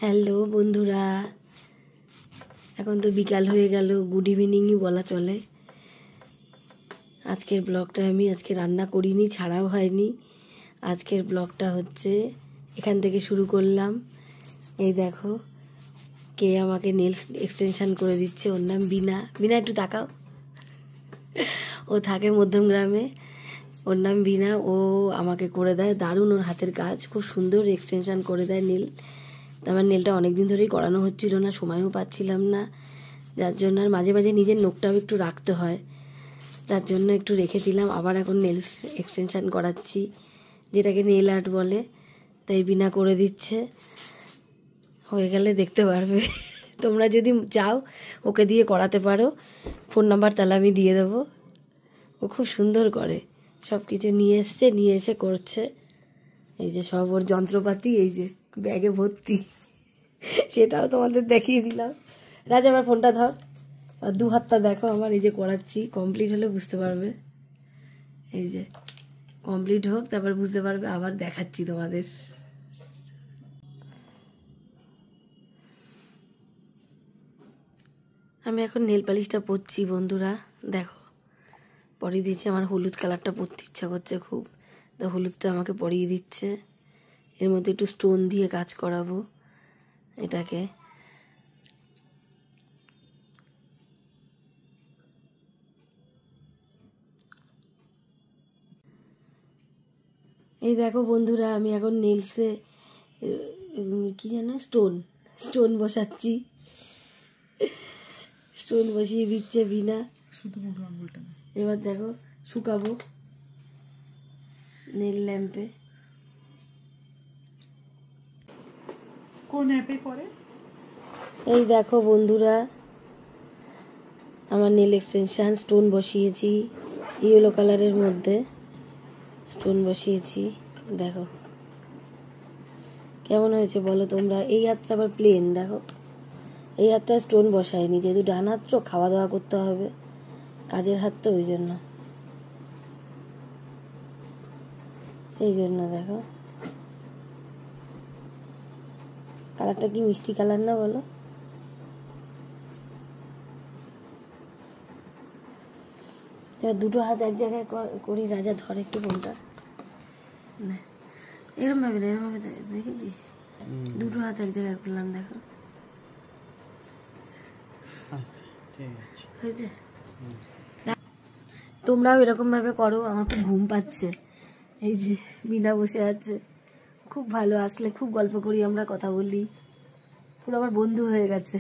Hello বন্ধুরা, এখন তো বিকাল হয়ে গেল, গুড ইভিনিংই বলা চলে। আজকের ব্লগটা আমি আজকে রান্না করিনি, ছাড়াও হয়নি। আজকের ব্লগটা হচ্ছে এখান থেকে শুরু করলাম। এই দেখো কে আমাকে নেলস এক্সটেনশন করে দিচ্ছে, ওর নাম বিনা। বিনা একটু তাকাও, ও থাকে মধ্যমগ্রামে, ওর নাম বিনা। ও আমাকে করে দেয়, দারুণ ওর হাতের কাজ, খুব সুন্দর এক্সটেনশন করে দেয় নীল। আমার নেলটা অনেকদিন ধরেই করানো হচ্ছিল না, সময়ও পাচ্ছিলাম না, যার জন্য আর মাঝে মাঝে নিজের নখটাও একটু রাখতে হয়, তার জন্য একটু রেখে দিলাম। আবার এখন নেল এক্সটেনশন করাচ্ছি, যেটাকে নেল আর্ট বলে, তাই বিনা করে দিচ্ছে। হয়ে গেলে দেখতে পারবে। তোমরা যদি চাও ওকে দিয়ে করাতে পারো, ফোন নাম্বার তাহলে আমি দিয়ে দেবো। ও খুব সুন্দর করে, সব কিছু নিয়ে এসে করছে। এই যে সব ওর যন্ত্রপাতি, এই যে ব্যাগে ভর্তি, সেটাও তোমাদের দেখিয়ে দিলাম। রাজা আমার ফোনটা ধর, আর দু হাতটা দেখো আমার, এই যে করাচ্ছি, কমপ্লিট হলে বুঝতে পারবে। এই যে কমপ্লিট হোক, তারপর বুঝতে পারবে, আবার দেখাচ্ছি তোমাদের। আমি এখন নেল পালিশটা পরছি বন্ধুরা, দেখো পরিয়ে দিচ্ছে। আমার হলুদ কালারটা পরতে ইচ্ছা করছে খুব, তো হলুদটা আমাকে পরিয়ে দিচ্ছে। এর মধ্যে একটু স্টোন দিয়ে কাজ করাবো এটাকে। এই দেখো বন্ধুরা, আমি এখন নেলসে কি যেন স্টোন বসাচ্ছি। স্টোন বসিয়ে দিচ্ছে বিনা। এবার দেখো শুকাবো নেল ল্যাম্পে। কোন অ্যাপে করে? এই দেখো বন্ধুরা, আমার নেল এক্সটেনশন স্টোন বসিয়েছি, ইয়েলো কালারের মধ্যে স্টোন বসিয়েছি। দেখো কেমন হয়েছে বলো তোমরা। এই হাতটা আবার প্লেন, দেখো এই হাতটা স্টোন বসায়নি, যেহেতু ডান হাত তো খাওয়া দাওয়া করতে হবে, কাজের হাত তো, ওই জন্য, সেই জন্য। দেখো কালারটা কি মিষ্টি কালার না বলো। এবার দুটো হাত এক জায়গায় করি। রাজা ধর একটু ফোনটা, না এরম ভাবে না, এরম ভাবে দেখেছিস, দুটো হাত এক জায়গায় করলাম, দেখো হয়েছে। তোমরাও এরকম ভাবে করো। আমার খুব ঘুম পাচ্ছে, এই যে বিনা বসে আছে, খুব ভালো। আসলে খুব গল্প করি আমরা, কথা বলি, পুরো আমার বন্ধু হয়ে গেছে।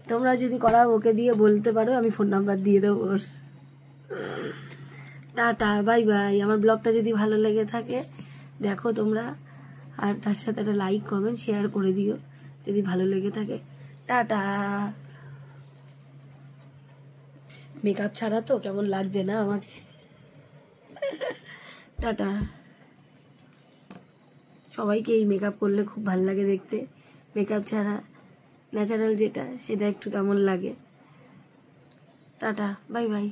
তোমরা যদি করাও, ওকে দিয়ে বলতে পারো, আমি ফোন নাম্বার দিয়ে দেবো ওর। Tata, bye bye. আমার ব্লগটা যদি ভালো লেগে থাকে দেখো তোমরা, আর তার সাথে একটা লাইক কমেন্ট শেয়ার করে দিও যদি ভালো লেগে থাকে। টাটা। মেকআপ ছাড়া তো কেমন লাগছে না আমাকে। টাটা। সবাইকে এই মেকআপ করলে খুব ভালো লাগে দেখতে, মেকআপ ছাড়া ন্যাচারাল যেটা, সেটা একটু কেমন লাগে। Tata, bye bye.